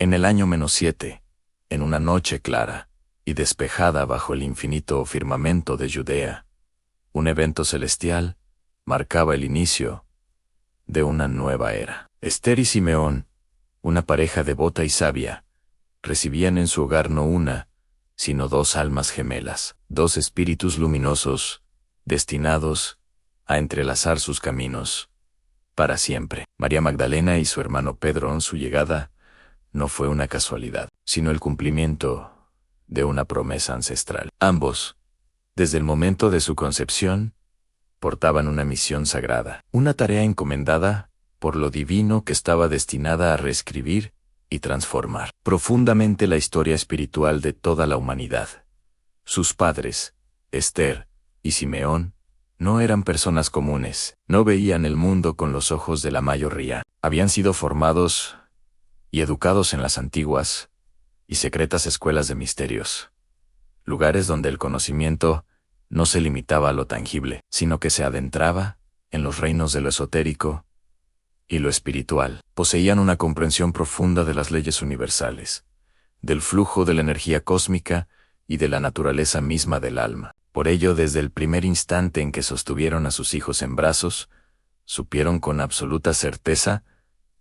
En el año -7, en una noche clara y despejada bajo el infinito firmamento de Judea, un evento celestial marcaba el inicio de una nueva era. Esther y Simeón, una pareja devota y sabia, recibían en su hogar no una, sino dos almas gemelas, dos espíritus luminosos, destinados a entrelazar sus caminos para siempre. María Magdalena y su hermano Pedro, en su llegada, no fue una casualidad, sino el cumplimiento de una promesa ancestral. Ambos, desde el momento de su concepción, portaban una misión sagrada, una tarea encomendada por lo divino que estaba destinada a reescribir y transformar profundamente la historia espiritual de toda la humanidad. Sus padres, Esther y Simeón, no eran personas comunes, no veían el mundo con los ojos de la mayoría. Habían sido formados y educados en las antiguas y secretas escuelas de misterios, lugares donde el conocimiento no se limitaba a lo tangible, sino que se adentraba en los reinos de lo esotérico y lo espiritual. Poseían una comprensión profunda de las leyes universales, del flujo de la energía cósmica y de la naturaleza misma del alma. Por ello, desde el primer instante en que sostuvieron a sus hijos en brazos, supieron con absoluta certeza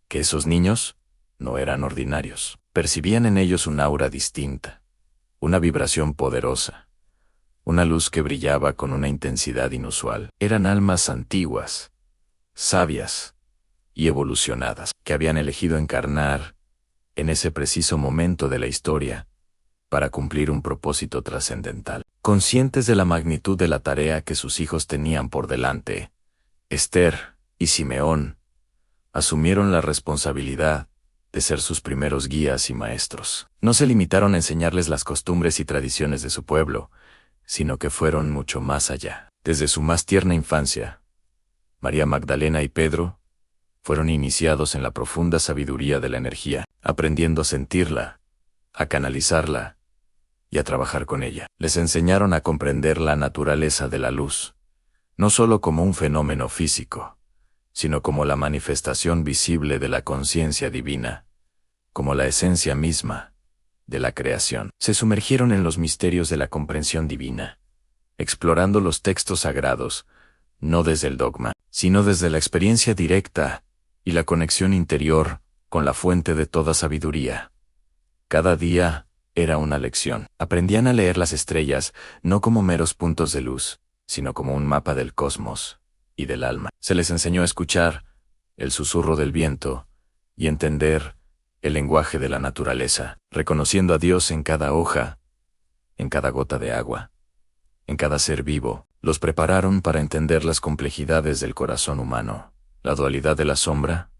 que esos niños no eran ordinarios. Percibían en ellos un aura distinta, una vibración poderosa, una luz que brillaba con una intensidad inusual. Eran almas antiguas, sabias y evolucionadas, que habían elegido encarnar en ese preciso momento de la historia para cumplir un propósito trascendental. Conscientes de la magnitud de la tarea que sus hijos tenían por delante, Esther y Simeón asumieron la responsabilidad de ser sus primeros guías y maestros. No se limitaron a enseñarles las costumbres y tradiciones de su pueblo, sino que fueron mucho más allá. Desde su más tierna infancia, María Magdalena y Pedro fueron iniciados en la profunda sabiduría de la energía, aprendiendo a sentirla, a canalizarla y a trabajar con ella. Les enseñaron a comprender la naturaleza de la luz, no solo como un fenómeno físico, sino como la manifestación visible de la conciencia divina, como la esencia misma de la creación. Se sumergieron en los misterios de la comprensión divina, explorando los textos sagrados, no desde el dogma, sino desde la experiencia directa y la conexión interior con la fuente de toda sabiduría. Cada día era una lección. Aprendían a leer las estrellas no como meros puntos de luz, sino como un mapa del cosmos y del alma. Se les enseñó a escuchar el susurro del viento y entender el lenguaje de la naturaleza, reconociendo a Dios en cada hoja, en cada gota de agua, en cada ser vivo. Los prepararon para entender las complejidades del corazón humano, la dualidad de la sombra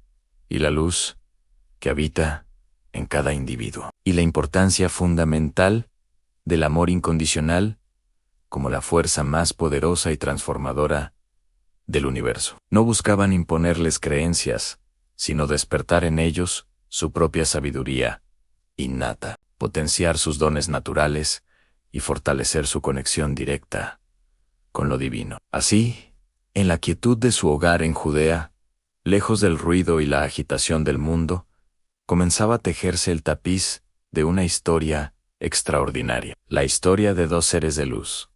y la luz que habita en cada individuo, y la importancia fundamental del amor incondicional como la fuerza más poderosa y transformadora del universo. No buscaban imponerles creencias, sino despertar en ellos su propia sabiduría innata, potenciar sus dones naturales y fortalecer su conexión directa con lo divino. Así, en la quietud de su hogar en Judea, lejos del ruido y la agitación del mundo, comenzaba a tejerse el tapiz de una historia extraordinaria. La historia de dos seres de luz,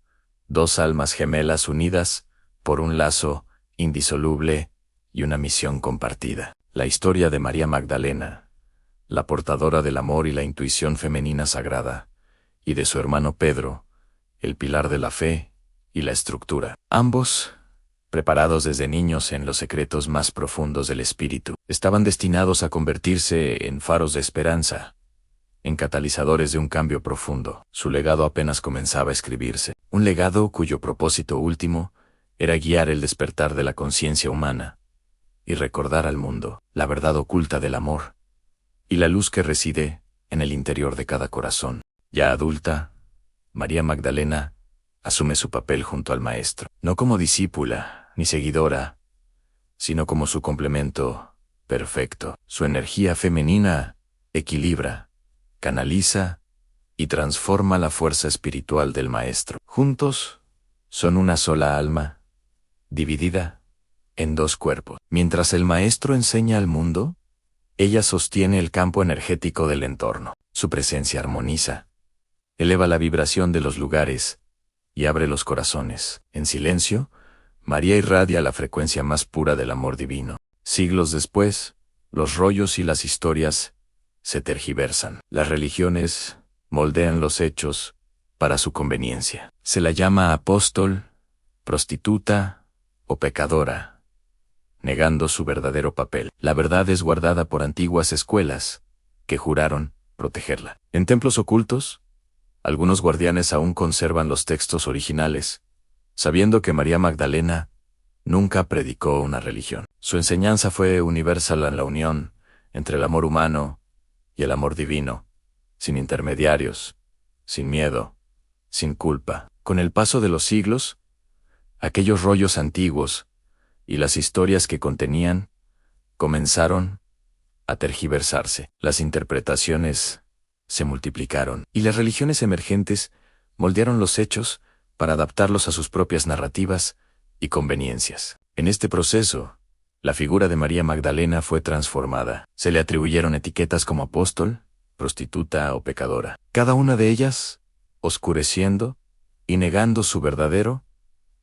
dos almas gemelas unidas por un lazo indisoluble y una misión compartida. La historia de María Magdalena, la portadora del amor y la intuición femenina sagrada, y de su hermano Pedro, el pilar de la fe y la estructura. Ambos, preparados desde niños en los secretos más profundos del espíritu, estaban destinados a convertirse en faros de esperanza, en catalizadores de un cambio profundo. Su legado apenas comenzaba a escribirse, un legado cuyo propósito último era guiar el despertar de la conciencia humana y recordar al mundo la verdad oculta del amor y la luz que reside en el interior de cada corazón. Ya adulta, María Magdalena asume su papel junto al Maestro, no como discípula ni seguidora, sino como su complemento perfecto. Su energía femenina equilibra, canaliza y transforma la fuerza espiritual del Maestro. Juntos son una sola alma, dividida en dos cuerpos. Mientras el Maestro enseña al mundo, Ella sostiene el campo energético del entorno. Su presencia armoniza, eleva la vibración de los lugares y abre los corazones. En silencio, María irradia la frecuencia más pura del amor divino. Siglos después, los rollos y las historias se tergiversan. Las religiones moldean los hechos para su conveniencia. Se la llama apóstol, prostituta o pecadora, negando su verdadero papel. La verdad es guardada por antiguas escuelas que juraron protegerla. En templos ocultos, algunos guardianes aún conservan los textos originales, sabiendo que María Magdalena nunca predicó una religión. Su enseñanza fue universal en la unión entre el amor humano y el amor divino, sin intermediarios, sin miedo, sin culpa. Con el paso de los siglos, aquellos rollos antiguos y las historias que contenían comenzaron a tergiversarse. Las interpretaciones se multiplicaron y las religiones emergentes moldearon los hechos para adaptarlos a sus propias narrativas y conveniencias. En este proceso, la figura de María Magdalena fue transformada. Se le atribuyeron etiquetas como apóstol, prostituta o pecadora, cada una de ellas oscureciendo y negando su verdadero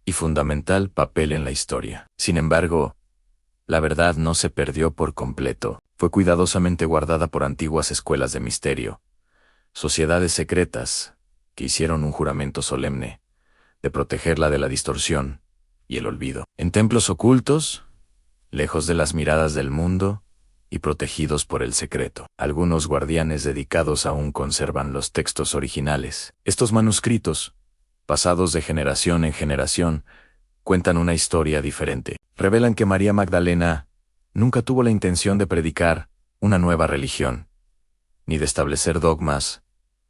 y fundamental papel en la historia. Sin embargo, la verdad no se perdió por completo. Fue cuidadosamente guardada por antiguas escuelas de misterio, sociedades secretas que hicieron un juramento solemne de protegerla de la distorsión y el olvido. En templos ocultos, lejos de las miradas del mundo y protegidos por el secreto, algunos guardianes dedicados aún conservan los textos originales. Estos manuscritos, pasados de generación en generación, cuentan una historia diferente. Revelan que María Magdalena nunca tuvo la intención de predicar una nueva religión, ni de establecer dogmas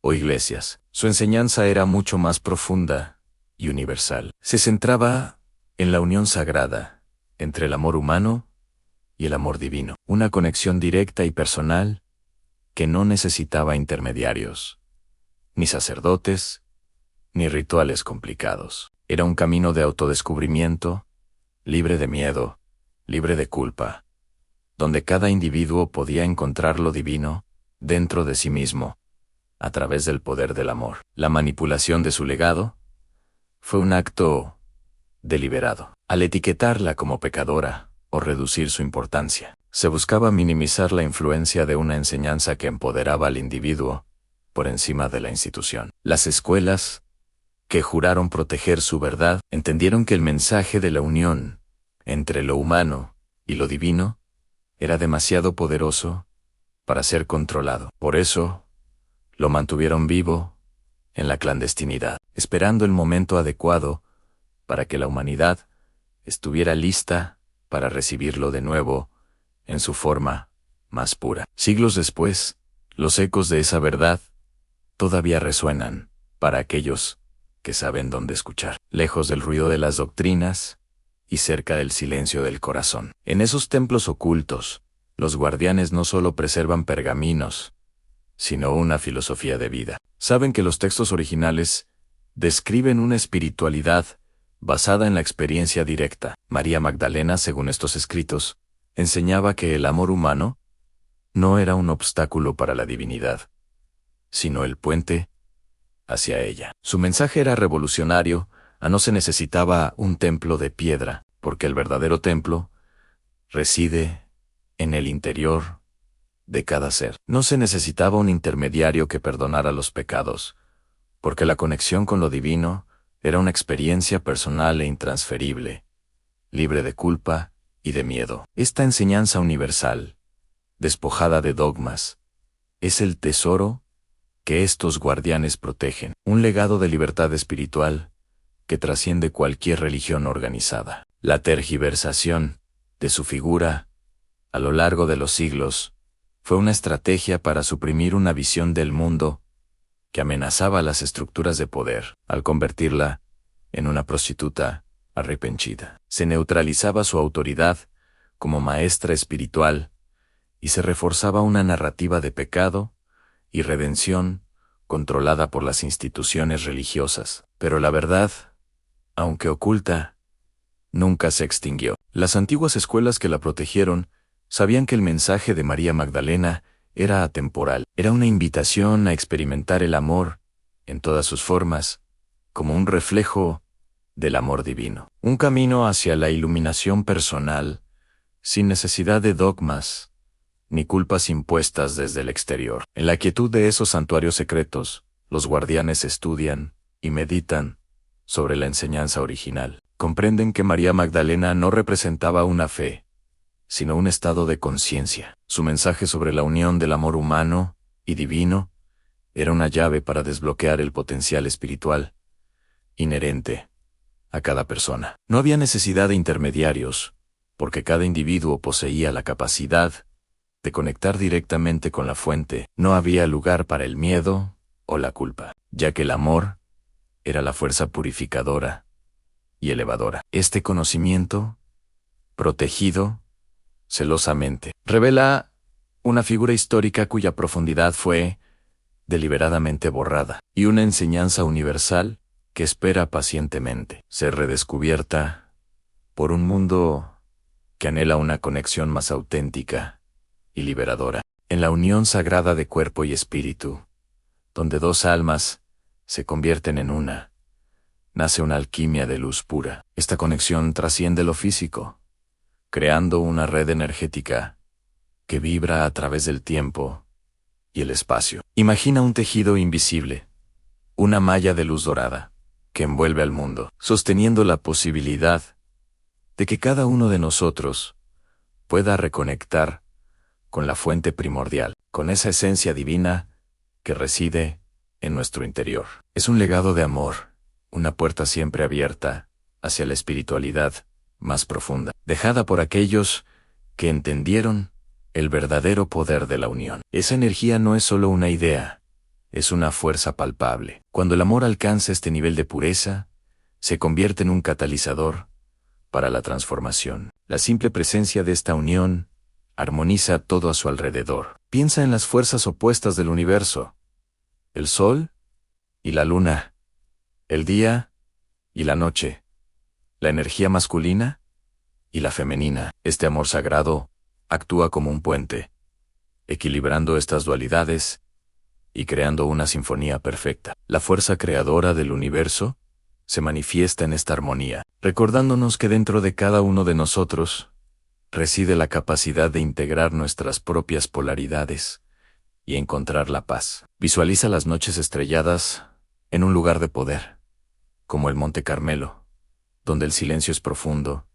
o iglesias. Su enseñanza era mucho más profunda y universal. Se centraba en la unión sagrada entre el amor humano y el amor divino, una conexión directa y personal que no necesitaba intermediarios, ni sacerdotes, ni rituales complicados. Era un camino de autodescubrimiento, libre de miedo, libre de culpa, donde cada individuo podía encontrar lo divino dentro de sí mismo, a través del poder del amor. La manipulación de su legado fue un acto deliberado. Al etiquetarla como pecadora o reducir su importancia, se buscaba minimizar la influencia de una enseñanza que empoderaba al individuo por encima de la institución. Las escuelas, que juraron proteger su verdad, entendieron que el mensaje de la unión entre lo humano y lo divino era demasiado poderoso para ser controlado. Por eso, lo mantuvieron vivo en la clandestinidad, esperando el momento adecuado para que la humanidad estuviera lista para recibirlo de nuevo en su forma más pura. Siglos después, los ecos de esa verdad todavía resuenan para aquellos que saben dónde escuchar, lejos del ruido de las doctrinas y cerca del silencio del corazón. En esos templos ocultos, los guardianes no solo preservan pergaminos, sino una filosofía de vida. Saben que los textos originales describen una espiritualidad basada en la experiencia directa. María Magdalena, según estos escritos, enseñaba que el amor humano no era un obstáculo para la divinidad, sino el puente hacia ella. Su mensaje era revolucionario. No se necesitaba un templo de piedra, porque el verdadero templo reside en el interior de cada ser. No se necesitaba un intermediario que perdonara los pecados, porque la conexión con lo divino era una experiencia personal e intransferible, libre de culpa y de miedo. Esta enseñanza universal, despojada de dogmas, es el tesoro que estos guardianes protegen, un legado de libertad espiritual que trasciende cualquier religión organizada. La tergiversación de su figura a lo largo de los siglos fue una estrategia para suprimir una visión del mundo que amenazaba las estructuras de poder. Al convertirla en una prostituta arrepentida, se neutralizaba su autoridad como maestra espiritual y se reforzaba una narrativa de pecado y redención controlada por las instituciones religiosas. Pero la verdad, aunque oculta, nunca se extinguió. Las antiguas escuelas que la protegieron Sabían que el mensaje de María Magdalena era atemporal, era una invitación a experimentar el amor en todas sus formas, como un reflejo del amor divino. Un camino hacia la iluminación personal, sin necesidad de dogmas ni culpas impuestas desde el exterior. En la quietud de esos santuarios secretos, los guardianes estudian y meditan sobre la enseñanza original. Comprenden que María Magdalena no representaba una fe, sino un estado de conciencia. Su mensaje sobre la unión del amor humano y divino era una llave para desbloquear el potencial espiritual inherente a cada persona. No había necesidad de intermediarios, porque cada individuo poseía la capacidad de conectar directamente con la fuente. No había lugar para el miedo o la culpa, ya que el amor era la fuerza purificadora y elevadora. Este conocimiento, protegido celosamente, revela una figura histórica cuya profundidad fue deliberadamente borrada, y una enseñanza universal que espera pacientemente ser redescubierta por un mundo que anhela una conexión más auténtica y liberadora. En la unión sagrada de cuerpo y espíritu, donde dos almas se convierten en una, nace una alquimia de luz pura. Esta conexión trasciende lo físico, creando una red energética que vibra a través del tiempo y el espacio. Imagina un tejido invisible, una malla de luz dorada, que envuelve al mundo, sosteniendo la posibilidad de que cada uno de nosotros pueda reconectar con la fuente primordial, con esa esencia divina que reside en nuestro interior. Es un legado de amor, una puerta siempre abierta hacia la espiritualidad más profunda, dejada por aquellos que entendieron el verdadero poder de la unión. Esa energía no es solo una idea, es una fuerza palpable. Cuando el amor alcanza este nivel de pureza, se convierte en un catalizador para la transformación. La simple presencia de esta unión armoniza todo a su alrededor. Piensa en las fuerzas opuestas del universo: el sol y la luna, el día y la noche, la energía masculina y la femenina. Este amor sagrado actúa como un puente, equilibrando estas dualidades y creando una sinfonía perfecta. La fuerza creadora del universo se manifiesta en esta armonía, recordándonos que dentro de cada uno de nosotros reside la capacidad de integrar nuestras propias polaridades y encontrar la paz. Visualiza las noches estrelladas en un lugar de poder, como el Monte Carmelo, donde el silencio es profundo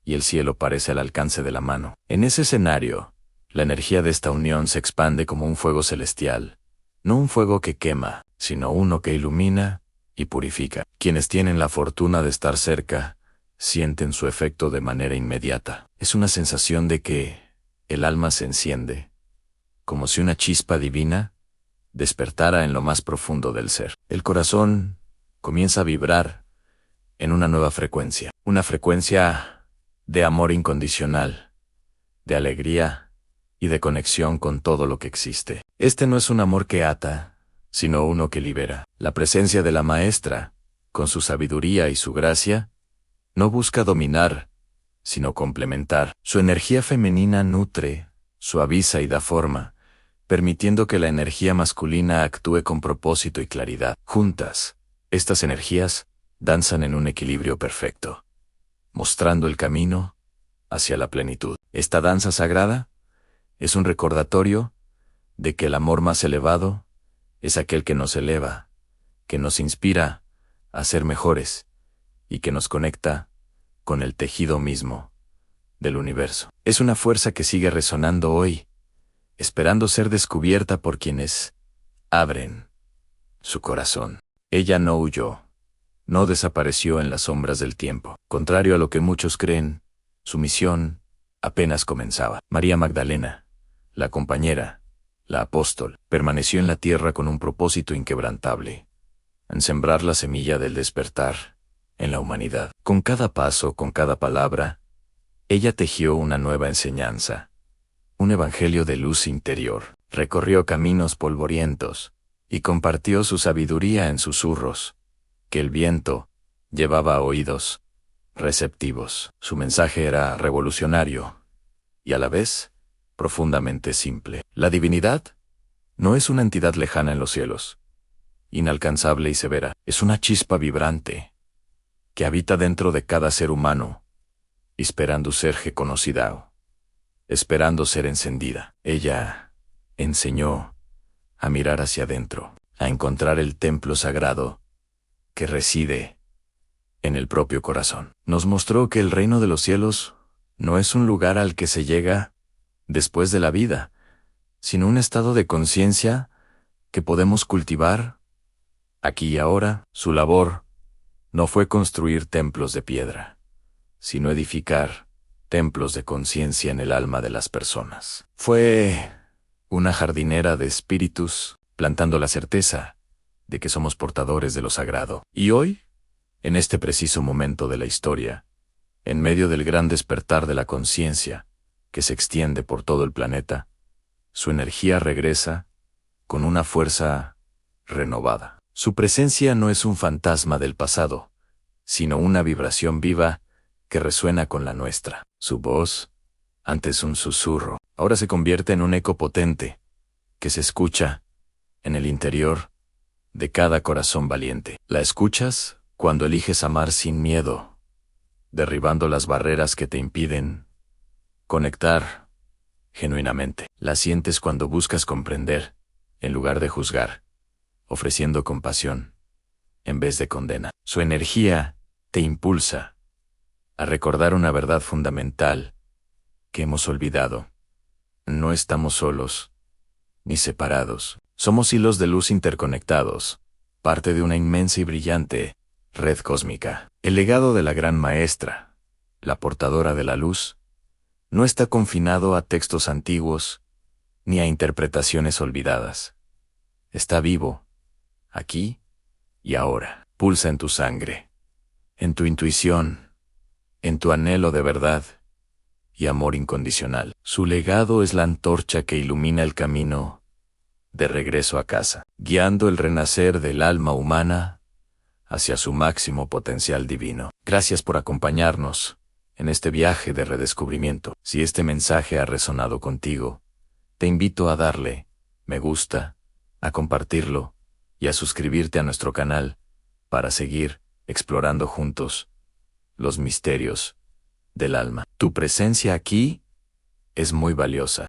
y el cielo parece al alcance de la mano. En ese escenario, la energía de esta unión se expande como un fuego celestial, no un fuego que quema, sino uno que ilumina y purifica. Quienes tienen la fortuna de estar cerca sienten su efecto de manera inmediata. Es una sensación de que el alma se enciende, como si una chispa divina despertara en lo más profundo del ser. El corazón comienza a vibrar en una nueva frecuencia, una frecuencia de amor incondicional, de alegría y de conexión con todo lo que existe. Este no es un amor que ata, sino uno que libera. La presencia de la maestra, con su sabiduría y su gracia, no busca dominar, sino complementar. Su energía femenina nutre, suaviza y da forma, permitiendo que la energía masculina actúe con propósito y claridad. Juntas, estas energías danzan en un equilibrio perfecto, mostrando el camino hacia la plenitud. Esta danza sagrada es un recordatorio de que el amor más elevado es aquel que nos eleva, que nos inspira a ser mejores y que nos conecta con el tejido mismo del universo. Es una fuerza que sigue resonando hoy, esperando ser descubierta por quienes abren su corazón. Ella no huyó, no desapareció en las sombras del tiempo. Contrario a lo que muchos creen, su misión apenas comenzaba. María Magdalena, la compañera, la apóstol, permaneció en la tierra con un propósito inquebrantable: en sembrar la semilla del despertar en la humanidad. Con cada paso, con cada palabra, ella tejió una nueva enseñanza, un evangelio de luz interior. Recorrió caminos polvorientos y compartió su sabiduría en susurros que el viento llevaba a oídos receptivos. Su mensaje era revolucionario y a la vez profundamente simple. La divinidad no es una entidad lejana en los cielos, inalcanzable y severa. Es una chispa vibrante que habita dentro de cada ser humano, esperando ser reconocida, esperando ser encendida. Ella enseñó a mirar hacia adentro, a encontrar el templo sagrado que reside en el propio corazón. Nos mostró que el reino de los cielos no es un lugar al que se llega después de la vida, sino un estado de conciencia que podemos cultivar aquí y ahora. Su labor no fue construir templos de piedra, sino edificar templos de conciencia en el alma de las personas. Fue una jardinera de espíritus, plantando la certeza de que somos portadores de lo sagrado. Y hoy, en este preciso momento de la historia, en medio del gran despertar de la conciencia que se extiende por todo el planeta, su energía regresa con una fuerza renovada. Su presencia no es un fantasma del pasado, sino una vibración viva que resuena con la nuestra. Su voz, antes un susurro, ahora se convierte en un eco potente que se escucha en el interior de cada corazón valiente. La escuchas cuando eliges amar sin miedo, derribando las barreras que te impiden conectar genuinamente. La sientes cuando buscas comprender en lugar de juzgar, ofreciendo compasión en vez de condena. Su energía te impulsa a recordar una verdad fundamental que hemos olvidado. No estamos solos ni separados. Somos hilos de luz interconectados, parte de una inmensa y brillante red cósmica. El legado de la gran maestra, la portadora de la luz, no está confinado a textos antiguos ni a interpretaciones olvidadas. Está vivo, aquí y ahora. Pulsa en tu sangre, en tu intuición, en tu anhelo de verdad y amor incondicional. Su legado es la antorcha que ilumina el camino de regreso a casa, guiando el renacer del alma humana hacia su máximo potencial divino. Gracias por acompañarnos en este viaje de redescubrimiento. Si este mensaje ha resonado contigo, te invito a darle me gusta, a compartirlo y a suscribirte a nuestro canal para seguir explorando juntos los misterios del alma. Tu presencia aquí es muy valiosa.